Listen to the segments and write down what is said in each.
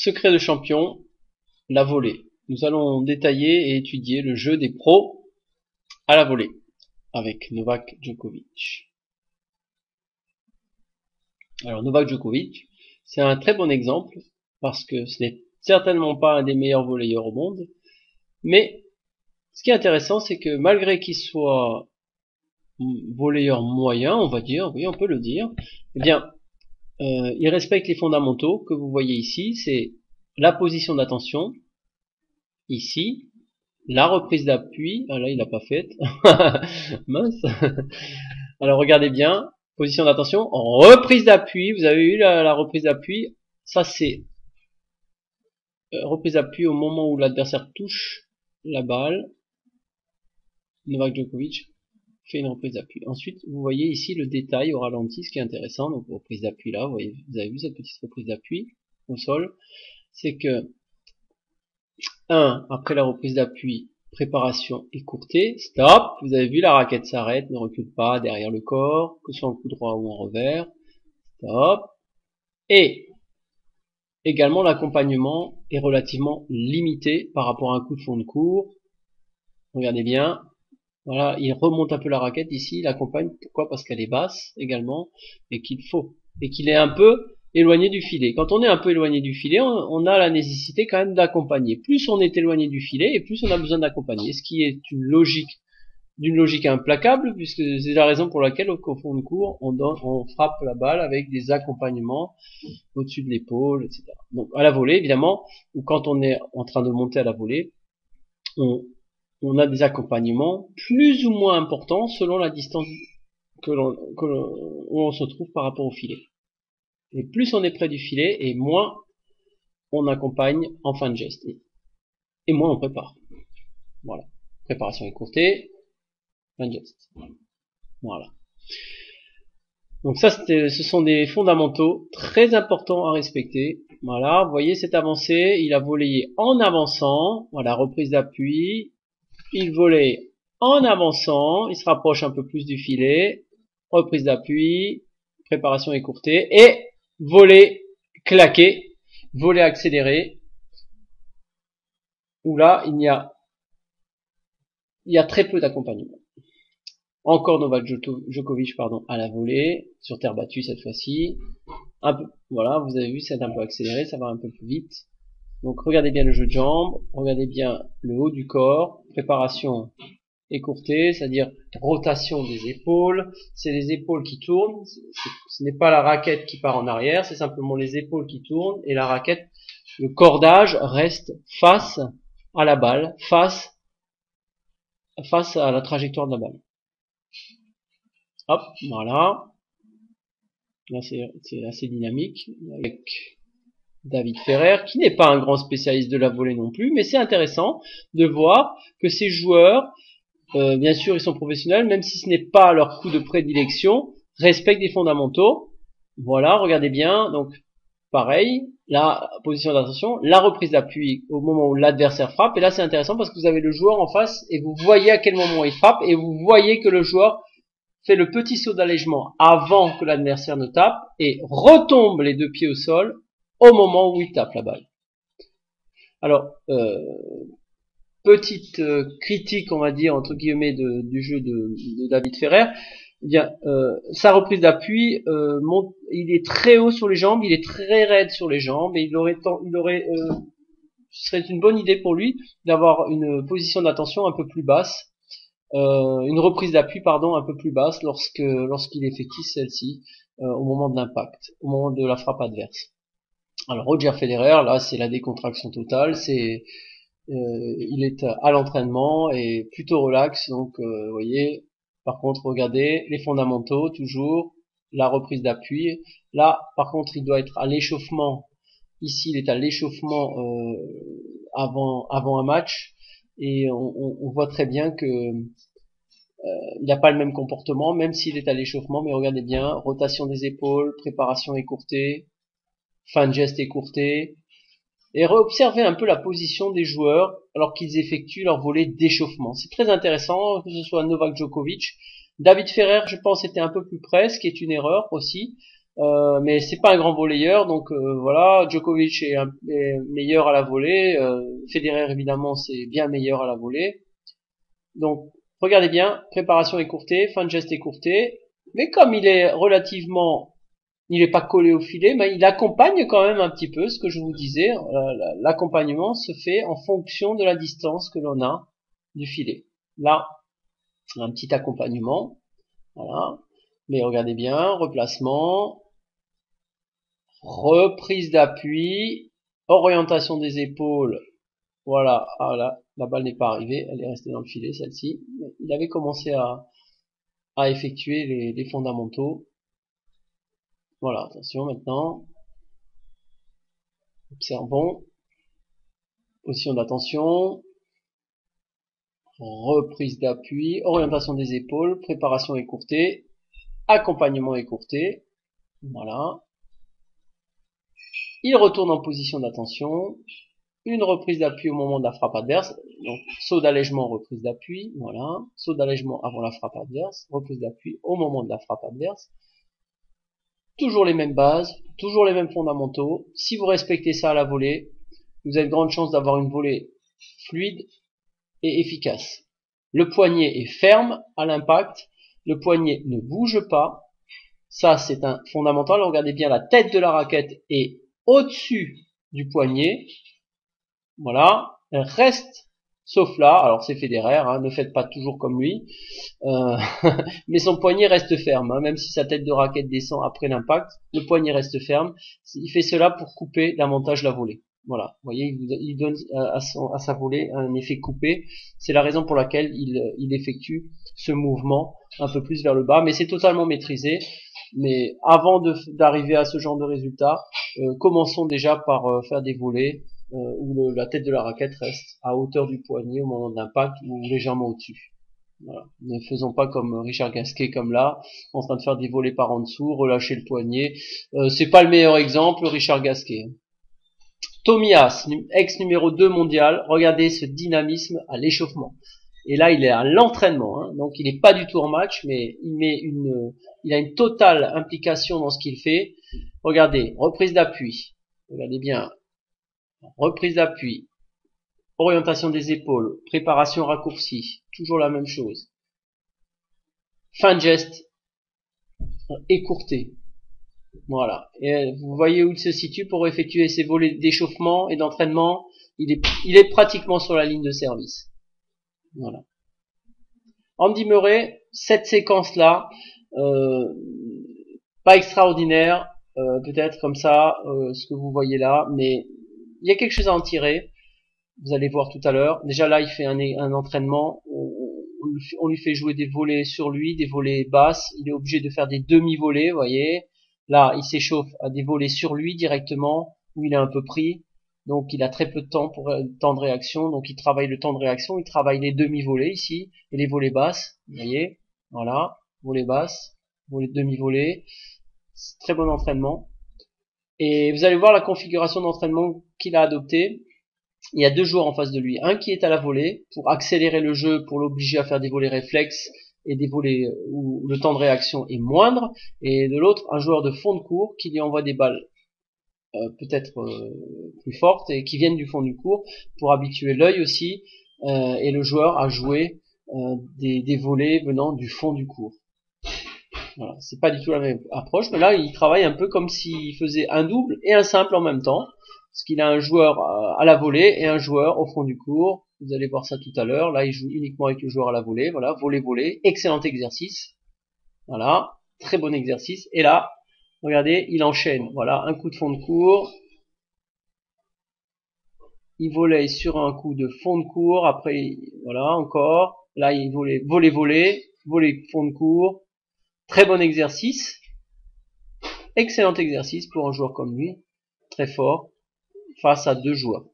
Secret de champion, la volée. Nous allons détailler et étudier le jeu des pros à la volée avec Novak Djokovic. Alors Novak Djokovic, c'est un très bon exemple parce que ce n'est certainement pas un des meilleurs volleyeurs au monde, mais ce qui est intéressant, c'est que malgré qu'il soit volleyeur moyen, on va dire, oui, on peut le dire, eh bien, il respecte les fondamentaux que vous voyez ici, c'est la position d'attention, ici, la reprise d'appui, ah là il l'a pas faite, mince, alors regardez bien, position d'attention, reprise d'appui, vous avez eu la reprise d'appui, ça c'est reprise d'appui au moment où l'adversaire touche la balle, Novak Djokovic fait une reprise d'appui. Ensuite, vous voyez ici le détail au ralenti, ce qui est intéressant, donc reprise d'appui là, vous avez vu cette petite reprise d'appui au sol, c'est que après la reprise d'appui, préparation écourtée, stop, vous avez vu la raquette s'arrête, ne recule pas derrière le corps, que ce soit en coup droit ou en revers, stop, et également l'accompagnement est relativement limité par rapport à un coup de fond de court, regardez bien, voilà, il remonte un peu la raquette ici, il accompagne, pourquoi? Parce qu'elle est basse également, et qu'il est un peu éloigné du filet. Quand on est un peu éloigné du filet, on a la nécessité quand même d'accompagner. Plus on est éloigné du filet, et plus on a besoin d'accompagner, ce qui est d'une logique implacable, puisque c'est la raison pour laquelle au fond de court, on frappe la balle avec des accompagnements au-dessus de l'épaule, etc. Donc à la volée, évidemment, ou quand on est en train de monter à la volée, on a des accompagnements plus ou moins importants selon la distance où on se trouve par rapport au filet. Et plus on est près du filet, et moins on accompagne en fin de geste. Et moins on prépare. Voilà. Préparation écourtée, fin de geste. Voilà. Donc ça, ce sont des fondamentaux très importants à respecter. Voilà. Vous voyez cette avancée, il a volleyé en avançant. Voilà, reprise d'appui. Il volait en avançant, il se rapproche un peu plus du filet, reprise d'appui, préparation écourtée, et volley claqué, volley accéléré, où là, il y a très peu d'accompagnement. Encore Novak Djokovic, à la volée, sur terre battue cette fois-ci. Voilà, vous avez vu, c'est un peu accéléré, ça va un peu plus vite. Donc regardez bien le jeu de jambes, regardez bien le haut du corps, préparation écourtée, c'est-à-dire rotation des épaules, c'est les épaules qui tournent, ce n'est pas la raquette qui part en arrière, c'est simplement les épaules qui tournent, et la raquette, le cordage reste face à la balle, face à la trajectoire de la balle. Hop, voilà. Là c'est assez dynamique, avec David Ferrer, qui n'est pas un grand spécialiste de la volée non plus, mais c'est intéressant de voir que ces joueurs, bien sûr ils sont professionnels, même si ce n'est pas leur coup de prédilection, respectent des fondamentaux. Voilà, regardez bien, donc pareil, la position d'attention, la reprise d'appui au moment où l'adversaire frappe, et là c'est intéressant parce que vous avez le joueur en face, et vous voyez à quel moment il frappe, et vous voyez que le joueur fait le petit saut d'allègement avant que l'adversaire ne tape, et retombe les deux pieds au sol au moment où il tape la balle. Alors, petite critique, on va dire, entre guillemets, du jeu de David Ferrer, eh bien, sa reprise d'appui, il est très haut sur les jambes, il est très raide sur les jambes, et ce serait une bonne idée pour lui d'avoir une position d'attention un peu plus basse, une reprise d'appui, un peu plus basse lorsqu'il effectue celle-ci, au moment de l'impact, au moment de la frappe adverse. Alors Roger Federer, là c'est la décontraction totale, il est à l'entraînement et plutôt relax, donc vous voyez, par contre regardez les fondamentaux toujours, la reprise d'appui, là par contre il doit être à l'échauffement, ici il est à l'échauffement avant un match, et on voit très bien que il n'a pas le même comportement, même s'il est à l'échauffement, mais regardez bien, rotation des épaules, préparation écourtée, fin de geste écourté, et observez un peu la position des joueurs alors qu'ils effectuent leur volée d'échauffement. C'est très intéressant, que ce soit Novak Djokovic. David Ferrer, je pense, était un peu plus près, ce qui est une erreur aussi. Mais c'est pas un grand volleyeur, donc voilà. Djokovic est meilleur à la volée. Federer évidemment c'est bien meilleur à la volée. Donc regardez bien, préparation écourtée, fin de geste écourté. Mais comme il est pas collé au filet, mais il accompagne quand même un petit peu ce que je vous disais. L'accompagnement se fait en fonction de la distance que l'on a du filet. Là, un petit accompagnement, voilà. Mais regardez bien, replacement, reprise d'appui, orientation des épaules. Voilà, ah là, la balle n'est pas arrivée, elle est restée dans le filet, celle-ci. Il avait commencé à effectuer les fondamentaux. Voilà, attention maintenant. Observons. Position d'attention. Reprise d'appui, orientation des épaules, préparation écourtée, accompagnement écourté. Voilà. Il retourne en position d'attention. Une reprise d'appui au moment de la frappe adverse. Donc, saut d'allègement, reprise d'appui. Voilà. Saut d'allègement avant la frappe adverse. Reprise d'appui au moment de la frappe adverse. Toujours les mêmes bases, toujours les mêmes fondamentaux. Si vous respectez ça à la volée, vous avez de grandes chances d'avoir une volée fluide et efficace. Le poignet est ferme à l'impact. Le poignet ne bouge pas. Ça, c'est un fondamental. Regardez bien, la tête de la raquette est au-dessus du poignet. Voilà. Elle reste, sauf là. Alors, c'est Federer, hein, ne faites pas toujours comme lui. Mais son poignet reste ferme. Hein, même si sa tête de raquette descend après l'impact, le poignet reste ferme. Il fait cela pour couper davantage la volée. Voilà, vous voyez, il donne à sa volée un effet coupé. C'est la raison pour laquelle il effectue ce mouvement un peu plus vers le bas, mais c'est totalement maîtrisé. Mais avant d'arriver à ce genre de résultat, commençons déjà par faire des volées où la tête de la raquette reste à hauteur du poignet au moment de l'impact ou légèrement au-dessus. Voilà. Ne faisons pas comme Richard Gasquet comme là, en train de faire des volées par en dessous, relâcher le poignet. C'est pas le meilleur exemple, Richard Gasquet. Tommy Haas, ex numéro 2 mondial, regardez ce dynamisme à l'échauffement. Et là, il est à l'entraînement, hein, donc il n'est pas du tout en match, mais il a une totale implication dans ce qu'il fait. Regardez, reprise d'appui. Regardez bien, reprise d'appui, orientation des épaules, préparation raccourcie, toujours la même chose. Fin de geste, écourté. Voilà. Et vous voyez où il se situe pour effectuer ses volets d'échauffement et d'entraînement. Il est pratiquement sur la ligne de service. Voilà. Andy Murray, cette séquence-là, pas extraordinaire, peut-être comme ça, ce que vous voyez là, mais il y a quelque chose à en tirer. Vous allez voir tout à l'heure. Déjà là, il fait un entraînement. On lui fait jouer des volets sur lui, des volets basses. Il est obligé de faire des demi-volets, vous voyez. Là, il s'échauffe à des volets sur lui directement, où il est un peu pris. Donc, il a très peu de temps pour le temps de réaction. Donc, il travaille le temps de réaction. Il travaille les demi-volets ici et les volets basses. Vous voyez, voilà, volets basses, volets demi-volets. Très bon entraînement. Et vous allez voir la configuration d'entraînement qu'il a adoptée. Il y a deux joueurs en face de lui. Un qui est à la volée pour accélérer le jeu, pour l'obliger à faire des volets réflexes et des volets où le temps de réaction est moindre. Et de l'autre, un joueur de fond de court qui lui envoie des balles peut-être plus fortes et qui viennent du fond du court pour habituer l'œil aussi et le joueur à jouer des volets venant du fond du court. Voilà, c'est pas du tout la même approche, mais là il travaille un peu comme s'il faisait un double et un simple en même temps, parce qu'il a un joueur à la volée et un joueur au fond du court. Vous allez voir ça tout à l'heure. Là, il joue uniquement avec le joueur à la volée. Voilà, volée, excellent exercice. Voilà, très bon exercice. Et là, regardez, il enchaîne. Voilà, un coup de fond de court. Il volait sur un coup de fond de court. Après, voilà, encore. Là, il volait, fond de court. Très bon exercice. Excellent exercice pour un joueur comme lui. Très fort. Face à deux joueurs.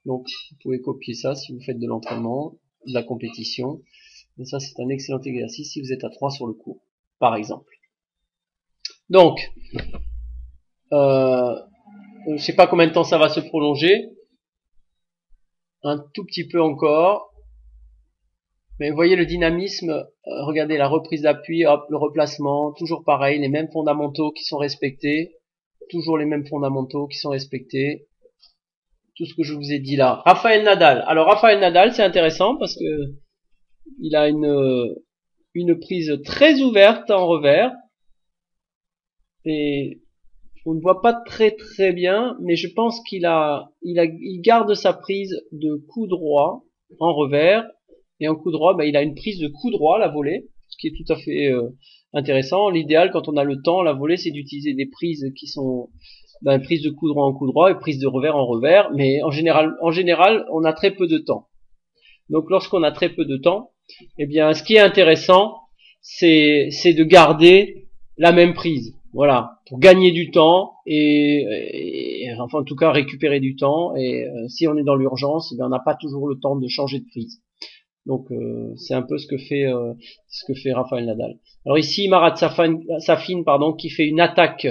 Donc, vous pouvez copier ça si vous faites de l'entraînement, de la compétition. Et ça, c'est un excellent exercice si vous êtes à 3 sur le court, par exemple. Donc, je sais pas combien de temps ça va se prolonger. Un tout petit peu encore. Mais vous voyez le dynamisme, regardez la reprise d'appui, hop, le replacement, toujours pareil, les mêmes fondamentaux qui sont respectés, toujours les mêmes fondamentaux qui sont respectés, tout ce que je vous ai dit là. Rafael Nadal. Alors Rafael Nadal, c'est intéressant parce que il a une prise très ouverte en revers et on ne voit pas très très bien, mais je pense qu'il garde sa prise de coup droit en revers. Et en coup droit, il a une prise de coup droit, la volée, ce qui est tout à fait intéressant. L'idéal, quand on a le temps, la volée, c'est d'utiliser des prises qui sont prise de coup droit en coup droit et prise de revers en revers. Mais en général, on a très peu de temps. Donc, lorsqu'on a très peu de temps, eh bien, ce qui est intéressant, c'est de garder la même prise. Voilà, pour gagner du temps et enfin, en tout cas, récupérer du temps. Et si on est dans l'urgence, on n'a pas toujours le temps de changer de prise. Donc c'est un peu ce que fait Rafael Nadal. Alors ici Marat Safin qui fait une attaque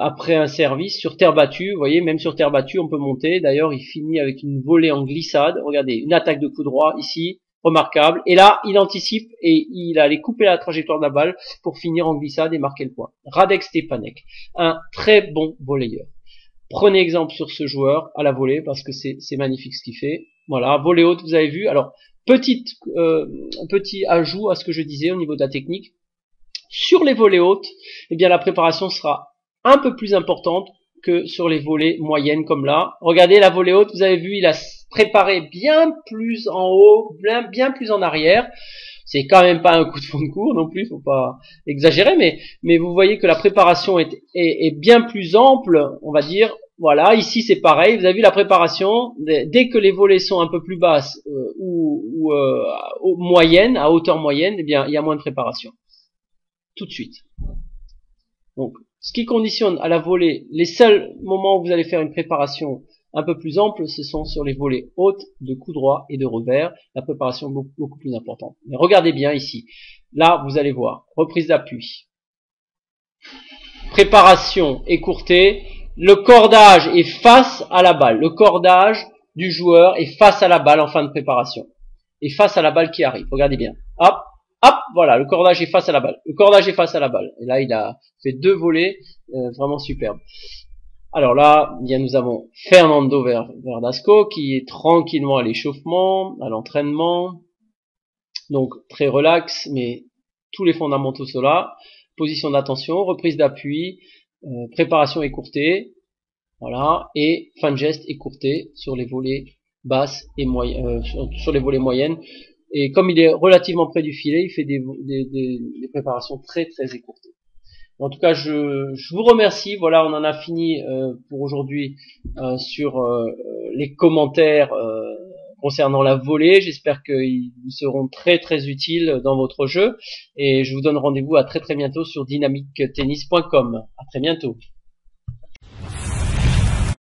après un service sur terre battue. Vous voyez, même sur terre battue on peut monter. D'ailleurs il finit avec une volée en glissade. Regardez, une attaque de coup droit ici, remarquable. Et là il anticipe et il allait couper la trajectoire de la balle pour finir en glissade et marquer le point. Radek Stepanek, un très bon volleyeur. Prenez exemple sur ce joueur à la volée parce que c'est magnifique ce qu'il fait. Voilà, volée haute, vous avez vu. Alors, petit ajout à ce que je disais au niveau de la technique. Sur les volées hautes, eh bien la préparation sera un peu plus importante que sur les volées moyennes comme là. Regardez la volée haute, vous avez vu, il a préparé bien plus en haut, bien plus en arrière. C'est quand même pas un coup de fond de cours non plus, faut pas exagérer, mais vous voyez que la préparation est bien plus ample, on va dire. Voilà, ici c'est pareil, vous avez vu la préparation, dès que les volées sont un peu plus basses ou moyennes, à hauteur moyenne, eh bien il y a moins de préparation. Tout de suite. Donc, ce qui conditionne à la volée, les seuls moments où vous allez faire une préparation un peu plus ample, ce sont sur les volées hautes de coup droit et de revers, la préparation est beaucoup plus importante. Mais regardez bien ici, là vous allez voir, reprise d'appui, préparation écourtée, le cordage est face à la balle, le cordage du joueur est face à la balle en fin de préparation, et face à la balle qui arrive, regardez bien, hop, hop, voilà, le cordage est face à la balle, le cordage est face à la balle, et là il a fait deux volées vraiment superbes. Alors là, bien nous avons Fernando Verdasco qui est tranquillement à l'échauffement, à l'entraînement, donc très relax, mais tous les fondamentaux sont là. Position d'attention, reprise d'appui, préparation écourtée, voilà, et fin de geste écourtée sur les volées basses et moyennes, sur les volées moyennes. Et comme il est relativement près du filet, il fait des préparations très très écourtées. En tout cas, je vous remercie. Voilà, on en a fini pour aujourd'hui sur les commentaires concernant la volée. J'espère qu'ils vous seront très très utiles dans votre jeu. Et je vous donne rendez-vous à très très bientôt sur dynamictennis.com. À très bientôt.